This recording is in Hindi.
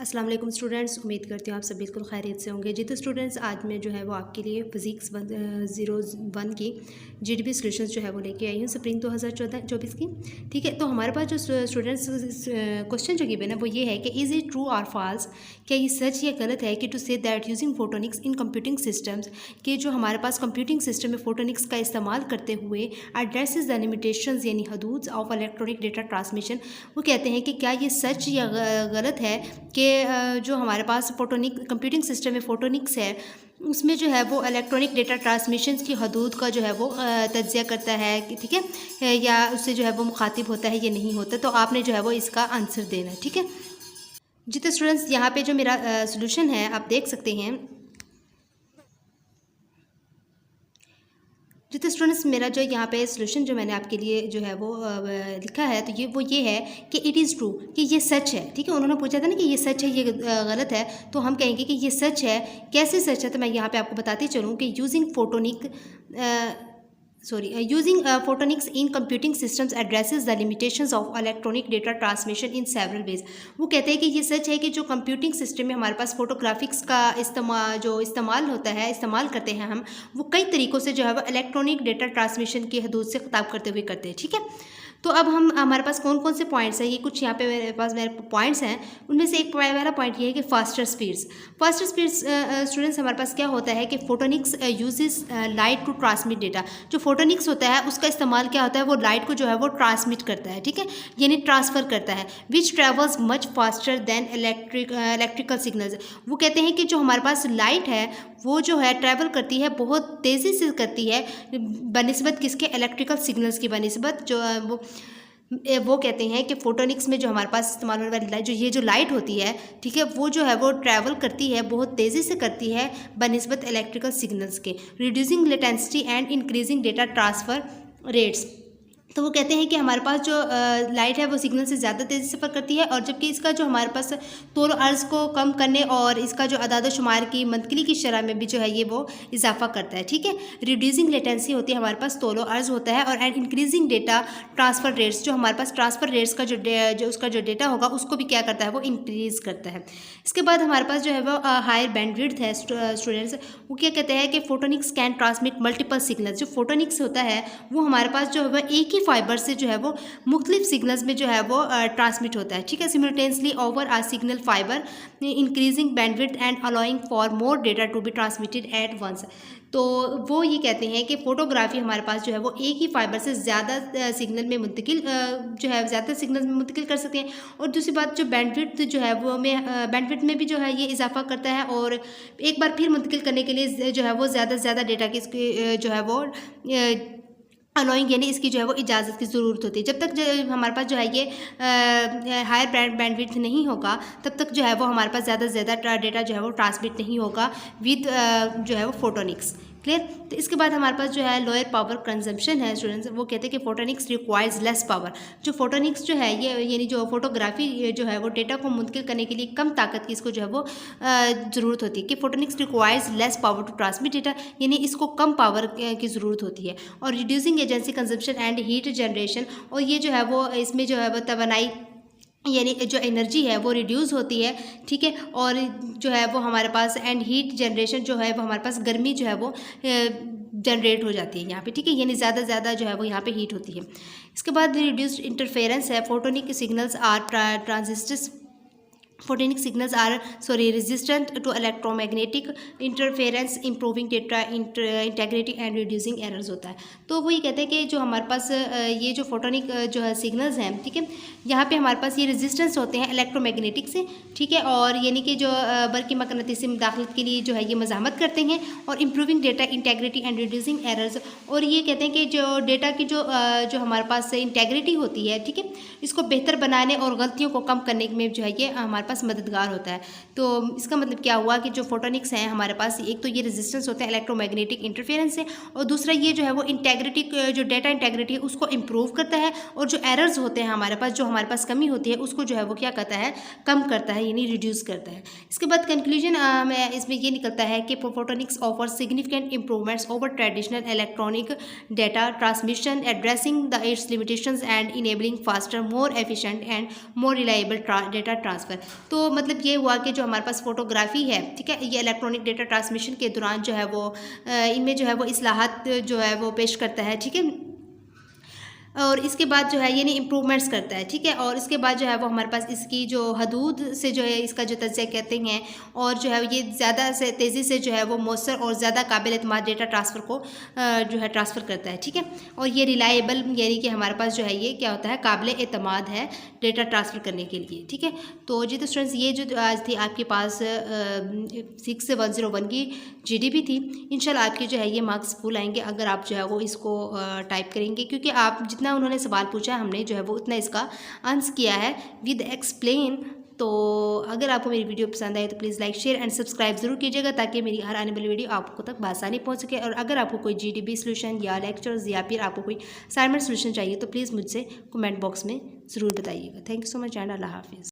अस्सलाम वालेकुम स्टूडेंट्स, उम्मीद करती हूँ आप सब बिल्कुल खैरियत से होंगे। जी तो स्टूडेंट्स, आज मैं जो है वो आपके लिए फिज़िक्स 01 की जीडीपी सॉल्यूशंस जो है वो लेके आई हूँ स्प्रिंग 2024 की। ठीक है, तो हमारे पास जो स्टूडेंट्स क्वेश्चन जो गिवन है वो ये है कि इज़ इट ट्रू और फॉल्स, क्या ये सच या गलत है कि to say that using photonics in computing systems, कि जो हमारे पास कंप्यूटिंग सिस्टम में फोटोनिक्स का इस्तेमाल करते हुए एड्रेसेस द लिमिटेशंस यानी हदूद ऑफ इलेक्ट्रॉनिक डेटा ट्रांसमिशन। वो कहते हैं कि क्या ये सच या गलत है कि जो हमारे पास फोटोनिक कंप्यूटिंग सिस्टम में फोटोनिक्स है उसमें जो है वो इलेक्ट्रॉनिक डेटा ट्रांसमिशन की हदूद का जो है वो तज्ज़िया करता है कि ठीक है, या उससे जो है वो मुखातिब होता है या नहीं होता। तो आपने जो है वो इसका आंसर देना है। ठीक है जी, तो स्टूडेंट्स यहाँ पे जो मेरा सोल्यूशन है आप देख सकते हैं। जी तो स्टूडेंट्स, मेरा जो यहाँ पे सोल्यूशन जो मैंने आपके लिए जो है वो लिखा है, तो ये है कि इट इज़ ट्रू, कि ये सच है। ठीक है, उन्होंने पूछा था ना कि ये सच है ये गलत है, तो हम कहेंगे कि ये सच है। कैसे सच है, तो मैं यहाँ पे आपको बताती चलूँ कि using photonics in computing systems addresses the limitations of electronic data transmission in several ways। वो कहते हैं कि ये सच है कि जो कंप्यूटिंग सिस्टम में हमारे पास फोटोग्राफिक्स का इस्तेमाल करते हैं हम, वो कई तरीक़ों से जो है वो इलेक्ट्रॉनिक डेटा ट्रांसमिशन की हदूद से खिताब करते हुए करते हैं। ठीक है, तो अब हमारे पास कौन कौन से पॉइंट्स हैं, ये कुछ यहाँ पे मेरे पॉइंट्स हैं। उनमें से एक पहला पॉइंट ये है कि फास्टर स्पीड्स स्टूडेंट्स, हमारे पास क्या होता है कि photonics uses light to transmit data. जो फोटोनिक्स होता है उसका इस्तेमाल क्या होता है, वो लाइट को जो है वो ट्रांसमिट करता है। ठीक है, यानी ट्रांसफ़र करता है, which travels much faster than electrical signals. वो कहते हैं कि जो हमारे पास लाइट है वो जो है ट्रैवल करती है, बहुत तेज़ी से करती है बनिस्बत किसके, इलेक्ट्रिकल सिग्नल्स की बनिस्बत। जो वो कहते हैं कि फोटोनिक्स में जो हमारे पास इस्तेमाल होने वाली लाइट, जो लाइट होती है, ठीक है, वो जो है वो ट्रैवल करती है, बहुत तेज़ी से करती है बनिस्बत इलेक्ट्रिकल सिग्नल्स के, reducing latency and increasing data transfer rates. तो वो कहते हैं कि हमारे पास जो लाइट है वो सिग्नल से ज़्यादा तेज़ी से सफ़र करती है, और जबकि इसका जो हमारे पास तौल अर्ज़ को कम करने और इसका जो अदाद शुमार की मुंतकिली की शरह में भी जो है ये वो इजाफा करता है। ठीक है, रिड्यूसिंग लेटेंसी होती है हमारे पास, तौल अर्ज़ होता है, और and increasing data transfer rates, जो हमारे पास ट्रांसफ़र रेट्स का जो उसका जो डेटा होगा उसको भी क्या करता है, वो इंक्रीज़ करता है। इसके बाद हमारे पास जो है वो हायर बैंडविड्थ है। स्टूडेंट्स, वो क्या कहते हैं कि photonics can transmit multiple signals. जो फोटोनिक्स होता है वो हमारे पास जो है वो एक ही फाइबर से जो है वो मुख्तलिफ सिग्नल्स में जो है वो ट्रांसमिट होता है। ठीक है, simultaneously over a signal fibre, increasing bandwidth and allowing for more data to be transmitted at once. तो वो ये कहते हैं कि फ़ोटोग्राफी हमारे पास जो है वो एक ही फाइबर से ज़्यादा सिग्नल में मुंतकिल जो है ज़्यादा सिग्नल में मुंतकिल कर सकते हैं। और दूसरी बात, जो बैंडविड्थ जो है वो बैंडविड्थ में भी जो है ये इजाफा करता है, और एक बार फिर मुंतकिल करने के लिए जो है वो ज़्यादा से ज़्यादा डेटा की इसकी जो है वो अलाउइंग यानी इसकी जो है वो इजाज़त की ज़रूरत होती है। जब तक जो हमारे पास जो है ये हायर बैंडविड्थ नहीं होगा, तब तक जो है वो हमारे पास ज़्यादा से ज़्यादा डेटा जो है वो ट्रांसमिट नहीं होगा विद जो है वो फोटोनिक्स। क्लियर। तो इसके बाद हमारे पास जो है लोअर पावर कंजम्पशन है। स्टूडेंट्स, वो कहते हैं कि फोटोनिक्स रिक्वायर्स लेस पावर। जो फोटोनिक्स जो है ये यानी जो फोटोग्राफी जो है वो डेटा को मुंतकिल करने के लिए कम ताकत की इसको जो है वो ज़रूरत होती है, कि photonics requires less power to transmit data, यानी इसको कम पावर की ज़रूरत होती है। और reducing agency consumption and heat generation, और ये जो है वो इसमें जो है वो तवानाई यानी जो एनर्जी है वो रिड्यूस होती है। ठीक है, और जो है वो हमारे पास एंड हीट जनरेशन जो है वो हमारे पास गर्मी जो है वो जनरेट हो जाती है यहाँ पे। ठीक है, यानी ज़्यादा ज़्यादा जो है वो यहाँ पे हीट होती है। इसके बाद रिड्यूस्ड इंटरफेरेंस है। Photonic signals are transistors Photonic signals are resistant to electromagnetic interference, improving data integrity and reducing errors होता है। तो वो ये कहते हैं कि जो हमारे पास ये जो फोटोनिक जो है सिग्नल्स हैं, ठीक है, यहाँ पे हमारे पास ये रेजिस्टेंस होते हैं इलेक्ट्रोमैग्नेटिक से। ठीक है, और यानी कि जो बल्कि मकनातीसी मुदाखलत के लिए जो है ये मज़ाहमत करते हैं, और improving data integrity and reducing errors. और ये कहते हैं कि जो डेटा की जो हमारे पास इंटेग्रिटी होती है, ठीक है, इसको बेहतर बनाने और गलतियों को कम करने में जो है ये हमारे पास मददगार होता है। तो इसका मतलब क्या हुआ कि जो फोटोनिक्स हैं हमारे पास, एक तो ये रेजिस्टेंस होते हैं इलेक्ट्रोमैग्नेटिक इंटरफेरेंस से, और दूसरा ये जो है वो इंटेग्रिटी जो डेटा इंटेग्रिटी है उसको इम्प्रूव करता है, और जो एरर्स होते हैं हमारे पास, जो हमारे पास कमी होती है, उसको जो है वो क्या करता है, कम करता है, यानी रिड्यूस करता है। इसके बाद कंक्लूजन में इसमें ये निकलता है कि photonics offer significant improvements over traditional electronic data transmission, addressing the it's limitations and enabling faster, more efficient and more reliable data transfer. तो मतलब ये हुआ कि जो हमारे पास फ़ोटोग्राफ़ी है, ठीक है, ये इलेक्ट्रॉनिक डेटा ट्रांसमिशन के दौरान जो है वो इनमें जो है वो इस्लाहात जो है वो पेश करता है, ठीक है। और इसके बाद जो है यानी इम्प्रूवमेंट्स करता है, ठीक है। और इसके बाद जो है वो हमारे पास इसकी जो हदूद से जो है इसका जो तज्ज़िया कहते हैं, और जो है ये ज़्यादा से तेज़ी से जो है वो मौसर और ज़्यादा काबिल एतमाद डेटा ट्रांसफ़र को जो है ट्रांसफ़र करता है, ठीक है। और ये रिलायबल यानी कि हमारे पास जो है ये क्या होता है, काबिल एतमाद है डेटा ट्रांसफ़र करने के लिए, ठीक है। तो जी तो स्टूडेंट्स, ये जो आज थी आपके पास 6101 की GDP थी। इंशाल्लाह आपके जो है ये मार्क्स फुल आएंगे अगर आप जो है वो इसको टाइप करेंगे, क्योंकि आप जितना उन्होंने सवाल पूछा हमने जो है वो उतना इसका आंसर किया है विद एक्सप्लेन। तो अगर आपको मेरी वीडियो पसंद आए तो please like share and subscribe ज़रूर कीजिएगा, ताकि मेरी हर आने वाली वीडियो आपको तक बआसानी पहुंच सके। और अगर आपको कोई GDP सोल्यूशन या लेक्चर्स या फिर आपको कोई असाइनमेंट सोल्यूशन चाहिए तो प्लीज़ मुझसे कमेंट बॉक्स में ज़रूर बताइएगा। Thank you so much and अल्लाह हाफिज़।